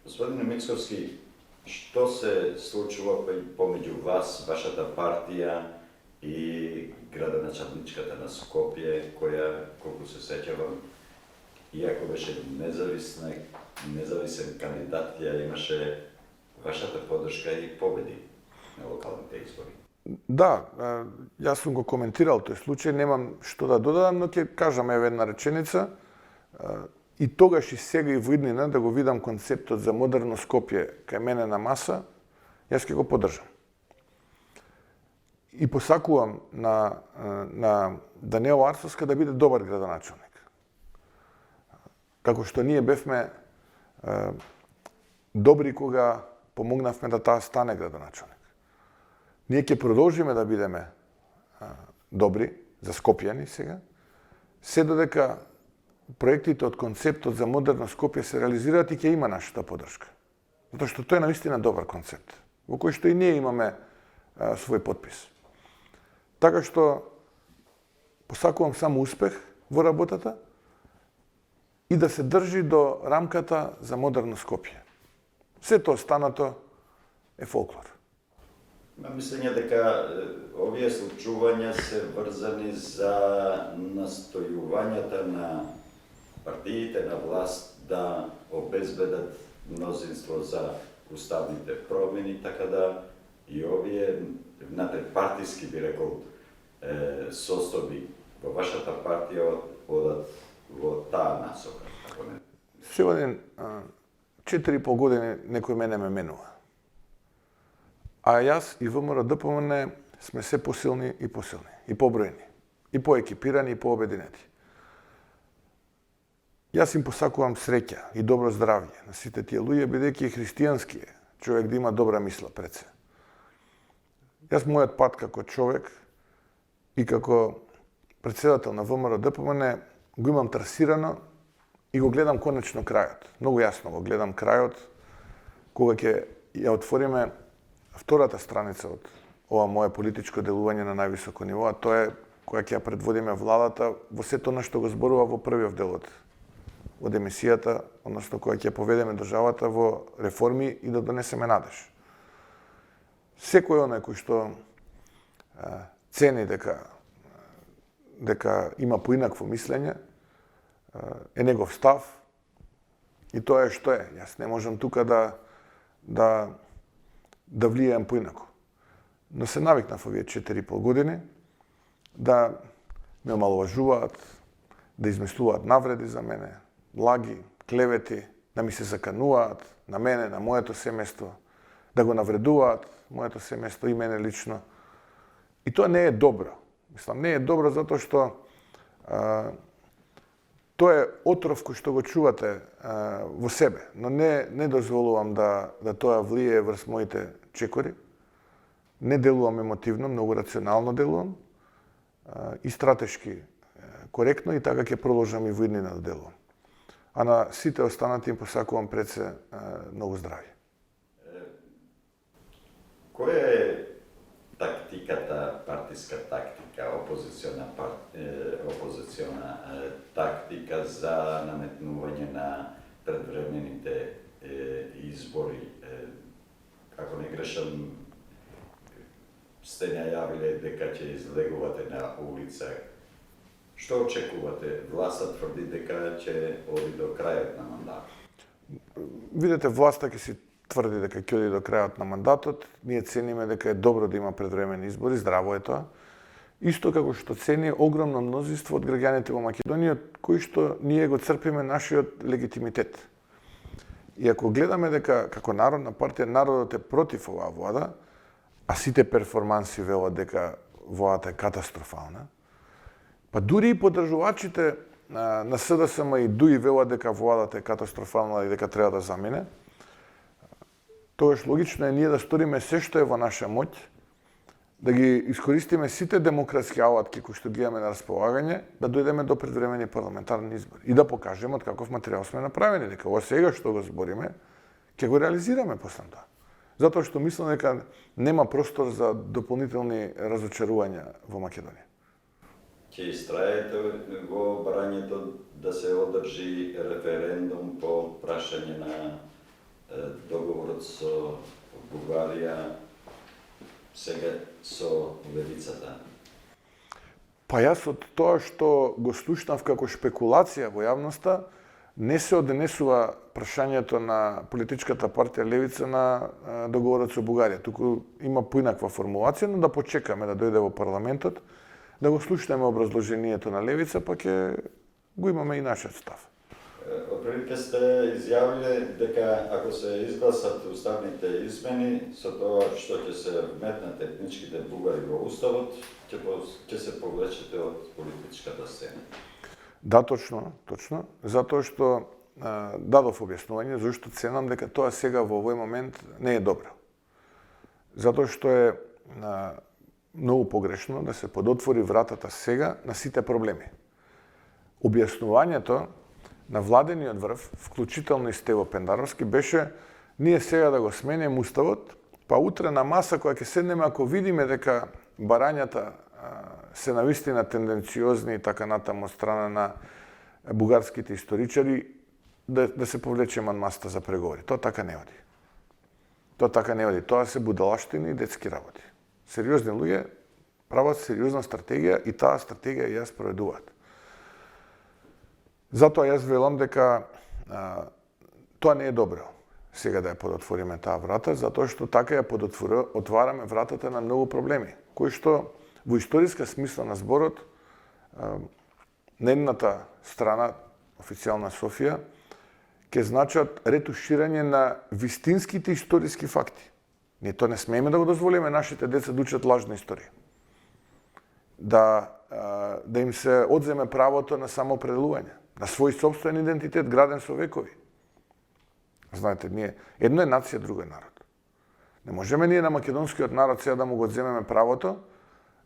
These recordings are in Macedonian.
Gospodine Mickovski, što se случило помеѓу вас, вашата партија и градоначалничката на Скопје, која, колку се сеќавам, иако беше независен кандидат, ја имаше вашата поддршка и победи на локалните избори? Да, јас сум го коментирал тој случај, немам што да додадам, но ќе кажам еве една реченица. И тогаш и сега и во иднина да го видам концептот за модерно Скопје кај мене на маса, јас ќе го поддржам. И посакувам на Даниела Арцовска да биде добар градоначалник. Како што ние бевме добри кога помогнавме да таа стане градоначалник. Ние ќе продолжиме да бидеме добри за скопјани сега, се додека проектите од концептот за модерно Скопје се реализираат и ќе има нашата поддршка. Затоа што тој е наистина добар концепт, во кој што и ние имаме свој подпис. Така што посакувам само успех во работата и да се држи до рамката за модерно Скопје. Сето останато е фолклор. Мислење дека овие случувања се врзани за настојувањата на партиите на власт да обезбедат мнозинство за уставните промени, така да и овие надпартиски, би рекол, состојби во вашата партија одат во таа насока. Сегоден 4,5 години некој мене ме менува. А јас и ВМРО ДПМН сме се посилни, и поброени, и поекипирани, и пообединети. Јас им посакувам среќа и добро здравје на сите тие луѓе, бидејќи христијански е човек да има добра мисла пред се. Јас мојот пат како човек и како председател на ВМРО ДПМН го имам трасирано и го гледам конечно крајот. Многу јасно го гледам крајот, кога ќе ја отвориме втората страница од ова мое политичко делување на највисоко ниво, а тоа е која ќе ја предводиме владата во сето она што го зборува во првиот дел од емисијата, односно која ќе поведеме државата во реформи и да донесеме надеж. Секој оној кој што цени дека има поинакво мислење, е негов став и тоа е што е. Јас не можам тука да влијаем поинако. Но се навикнав овие 4,5 години да ме омаловажуваат, да измислуваат навреди за мене, лаги, клевети, да ми се закануваат на мене, на моето семејство, да го навредуваат моето семејство и мене лично. И тоа не е добро. Мислам, не е добро затоа што тоа е отров кој што го чувате во себе, но не дозволувам да тоа влие врз моите чекори. Не делувам емотивно, многу рационално делувам и стратешки коректно и така ќе продолжам и во иднина да делувам. А на сите останати им посакувам пред се многу здравје. Која е партиска тактика, опозициона тактика за наметнување на предвремените избори? Ако не грешам, сте најавиле дека ќе излегувате на улица. Што очекувате? Власта тврди дека ќе оди до крајот на мандатот. Видете, власта ќе си тврди дека ќе оди до крајот на мандатот. Ние цениме дека е добро да има предвремени избори, здраво е тоа. Исто како што цени огромно мнозинство од граѓаните во Македонија, кои што ние го црпиме нашиот легитимитет. И ако гледаме дека како Народна партија народот е против оваа влада, а сите перформанси велат дека владата е катастрофална, па дури и поддржувачите на СДСМ и ДУИ велат дека владата е катастрофална и дека треба да замине, тогаш логично е ние да сториме се што е во наша моќ, да ги искористиме сите демократски алатки кои што ги имаме на располагање, да дојдеме до предвремени парламентарни избори и да покажеме од каков материјал сме направени, дека ова сега што го збориме, ќе го реализираме после тоа. Затоа што мислам дека нема простор за дополнителни разочарувања во Македонија. Ќе истраете во барањето да се одржи референдум по прашање на договорот со Бугарија сега со левицата? Па јас од тоа што го слушнав како шпекулација во јавноста, не се однесува прашањето на политичката партија Левица на договорот со Бугарија. Туку има поинаква формулација, но да почекаме да дојде во парламентот, да го слушнеме образложението на Левица, па ќе го имаме и нашиот став. Отприлика сте изјавиле дека ако се изгласат уставните измени, со тоа што ќе се вметнат етничките бугари во уставот, ќе се повлечете од политичката сцена. Да, точно. Затоа што дадов објаснување зашто ценам дека тоа сега во овој момент не е добро. Затоа што е многу погрешно да се подотвори вратата сега на сите проблеми. Објаснувањето на владениот врв, вклучително и Стево Пендаровски, беше ние сега да го смениме уставот, па утре на маса која ќе седнеме, ако видиме дека барањата се навистина тенденциозни и така натаму од страна на бугарските историчари, да се повлече маста за преговори. Тоа така не оди. Тоа се будалаштини и детски работи. Сериозни луѓе прават сериозна стратегија и таа стратегија ја спроведуваат. Затоа јас велам дека тоа не е добро сега да ја подотвориме таа врата, затоа што така ја отвараме вратата на многу проблеми, кои што во историска смисла на зборот на едната страна, официјална Софија, ќе значат ретуширање на вистинските историски факти. Ние тоа не смееме да го дозволиме нашите деца да учат лажна историја. Да им се одземе правото на самоопределување, на свој сопствен идентитет граден со векови. Знаете, ние едно е нација, друго е народ. Не можеме ние на македонскиот народ сега да му го одземеме правото,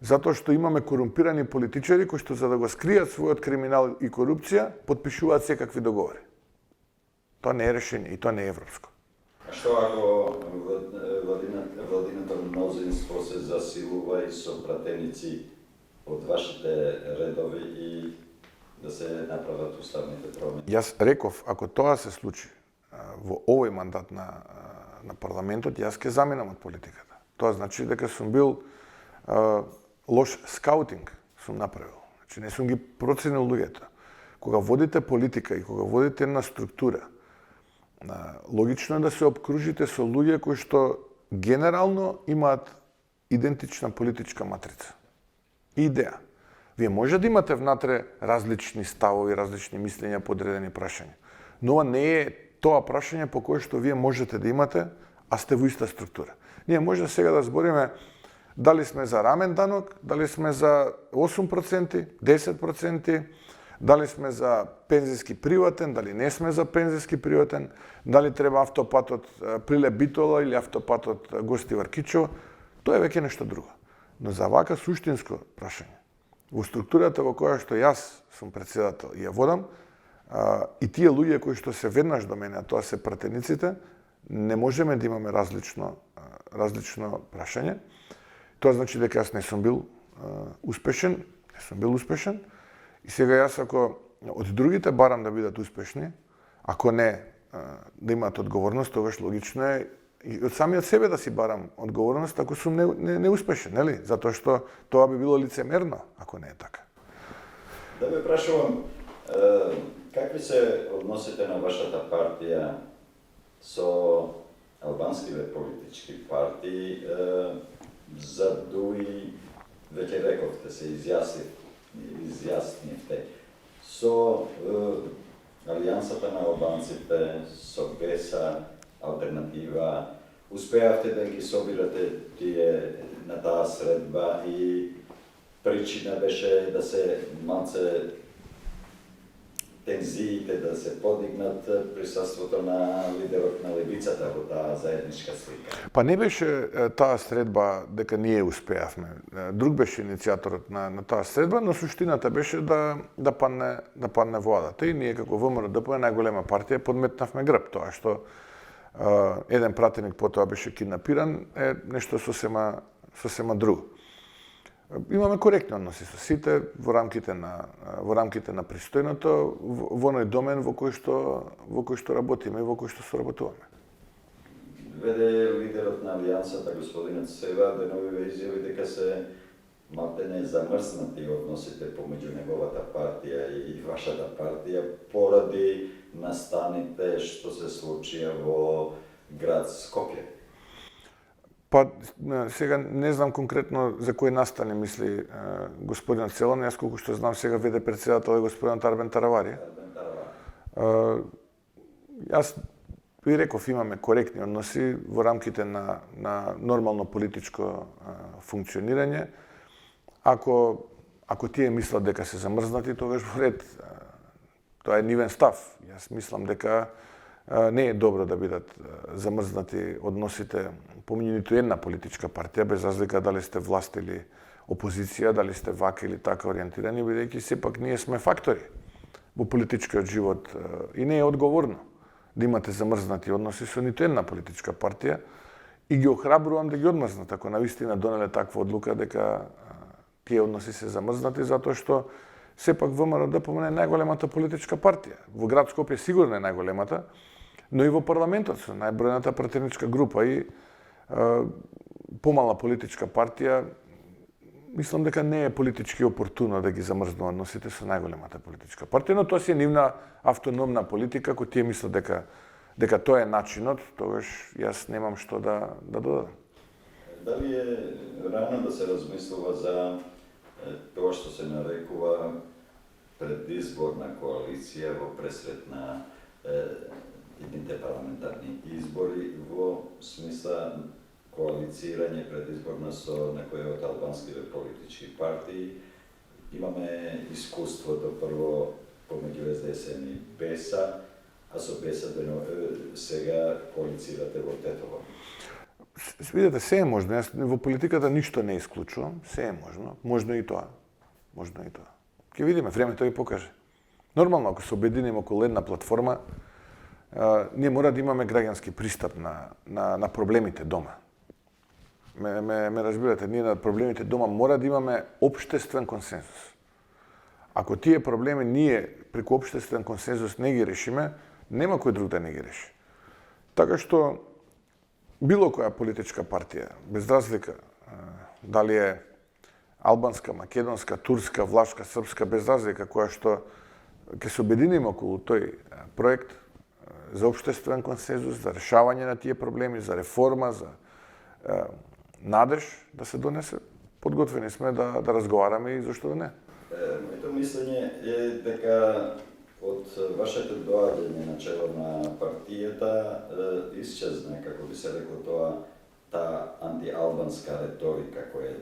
затоа што имаме корумпирани политичари кои што за да го скријат својот криминал и корупција, потпишуваат секакви договори. Тоа не е решение и тоа не е европско. А што ако владиното мнозинство се засилува и со пратеници од вашите редови и да се направат уставните промени? Јас реков, ако тоа се случи во овој мандат на парламентот, јас ќе заминам од политиката. Тоа значи дека сум бил лош скаутинг сум направил. Значи не сум ги проценил луѓето. Кога водите политика и кога водите една структура, логично е да се обкружите со луѓе кои што генерално имаат идентична политичка матрица и идеја. Вие може да имате внатре различни ставови, различни мислења по одредени прашања, но ова не е тоа прашање по кое што вие можете да имате, а сте во иста структура. Ние може сега да збориме дали сме за рамен данок, дали сме за 8%, 10%, дали сме за пензиски приватен, дали не сме за пензиски приватен, дали треба автопатот Прилеп-Битола или автопатот Гостивар-Кичево, тоа е веќе нешто друго. Но за вака суштинско прашање, во структурата во која што јас сум председател и ја водам, и тие луѓе кои што се веднаш до мене, а тоа се пратениците, не можеме да имаме различно прашање. Тоа значи дека јас не сум бил успешен, и сега јас ако од другите барам да бидат успешни, ако не да имаат одговорност, тогаш логично е и од самиот себе да си барам одговорност ако сум неуспешен, нели? Затоа што тоа би било лицемерно ако не е така. Да ве прашувам, какви се односите на вашата партија со албанските политички партии, за дуи, веќе рековте, се изјаснивте, со Алијансата на албанците, со БЕСА, Алтернатива, успеавте да ги собирате тие на таа средба и причина беше да се малце тензиите да се подигнат присуството на лидерот на левицата во таа заедничка слика. Па не беше таа средба дека ние успеавме. Друг беше иницијаторот на таа средба, но суштината беше да падне владата и ние како ВМРО-ДП најголема партија подметнавме грб. Тоа што еден пратеник потоа беше киднапиран е нешто сосема друго. Имаме коректни односи со сите во рамките на пристојното во оној домен во кој што работиме и во кој што соработуваме. веде лидерот на Алијансата, господинот Сева, деновиве изјави дека се малтене замрзнати односите помеѓу неговата партија и вашата партија поради настаните што се случија во град Скопје. Па, сега не знам конкретно за кој настани мисли господинот Целан, јас колку што знам сега веде председател е господинот Арбен Таравари. Јас ви реков, имаме коректни односи во рамките на нормално политичко функционирање. Ако тие мислат дека се замрзнати, тогаш во ред. Тоа е нивен став. Јас мислам дека не е добро да бидат замрзнати односите помеѓу ниту една политичка партија, без разлика дали сте власт или опозиција, дали сте вака или така ориентирани, бидејќи сепак ние сме фактори во политичкиот живот и не е одговорно да имате замрзнати односи со ниту една политичка партија и ги охрабрувам да ги одмрзнат ако навистина донеле таква одлука дека тие односи се замрзнати, затоа што сепак ВМРО-ДПМН е најголемата политичка партија. Во град Скопје сигурно е најголемата, но и во парламентот со најбројната пратеницка група и помала политичка партија. Мислам дека не е политички опортуно да ги замрзнува односите со најголемата политичка партија, но тоа си е нивна автономна политика, ако тие мислат дека тоа е начинот, тогаш јас немам што да додадам. Дали е рано да се размислува за тоа што се нарекува предизборна коалиција во пресрет на идните парламентарни избори во смисла коалицирање предизборна со некои од албанските политички партии. Имаме искуството прво помеѓу СДСМ и БЕСА, а со БЕСА сега коалицирате во Тетово. Видете, се е можно. Јас во политиката ништо не исклучувам. Се е можно. Можно и тоа. Можно и тоа. Ќе видиме, времето ќе покаже. Нормално, ако се обединиме околу една платформа, ние мора да имаме граѓански пристап на проблемите дома. Ме разбирате, ние на проблемите дома мора да имаме општествен консензус. Ако тие проблеми ние преку општествен консензус не ги решиме, нема кој друг да не ги реши. Така што било која политичка партија, без разлика дали е албанска, македонска, турска, влашка, српска, без разлика која што ќе се обединиме околу тој проект за општествен консензус, за решавање на тие проблеми, за реформа, за надеж да се донесе, подготвени сме да разговараме и зашто да не. Моето мислење е дека од вашето доаѓање на чело на партијата исчезна, како би се рекло тоа, таа антиалбанска реторика која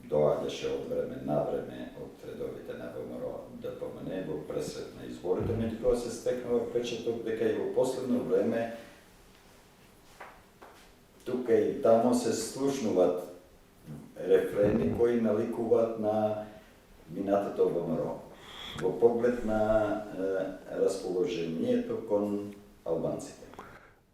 доаѓаше од време на време од редовите на ВМРО-ДПМН во пресрет на изборите, меѓутоа се стекнува впечаток дека и во последно време тука и тамо се слушнуваат рефрени кои наликуваат на минатото ВМРО во поглед на расположението кон албанците.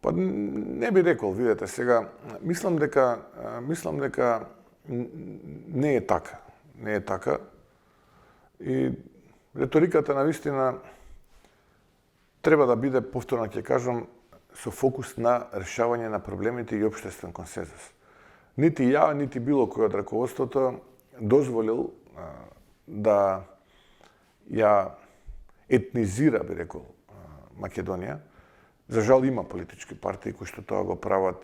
Па не би рекол, видете, сега мислам дека не е така. Не е така. И реториката навистина треба да биде, повторно ќе кажам, со фокус на решавање на проблемите и општествен консензус. Нити ја, нити било кој од раководството дозволил да ја етнизира, би рекол, Македонија. За жал има политички партии кои што тоа го прават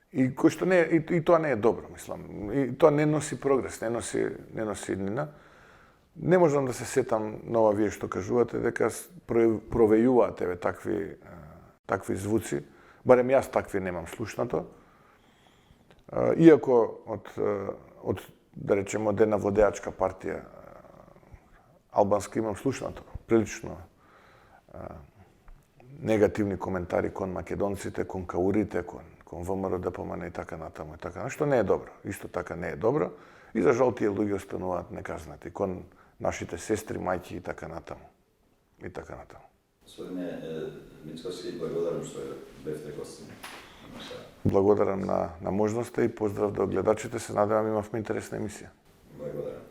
и кои што не и тоа не е добро, мислам. И тоа не носи прогрес, не носи иднина. Не можам да се сетам на ова вие што кажувате дека провејуваат еве такви звуци, барем јас такви немам слушнато. Иако од да речеме од една водеачка партија албанска имам слушнато прилично негативни коментари кон македонците, кон каурите, кон ВМРО-ДПМН и така натаму, што не е добро. Исто така не е добро и за жал тие луѓе остануваат неказнати кон нашите сестри, мајки и така натаму. И така натаму. Господине Мицкоски, благодарам што бевте гостин. Благодарам на можноста и поздрав до гледачите. Се надевам имавме интересна емисија. Благодарам.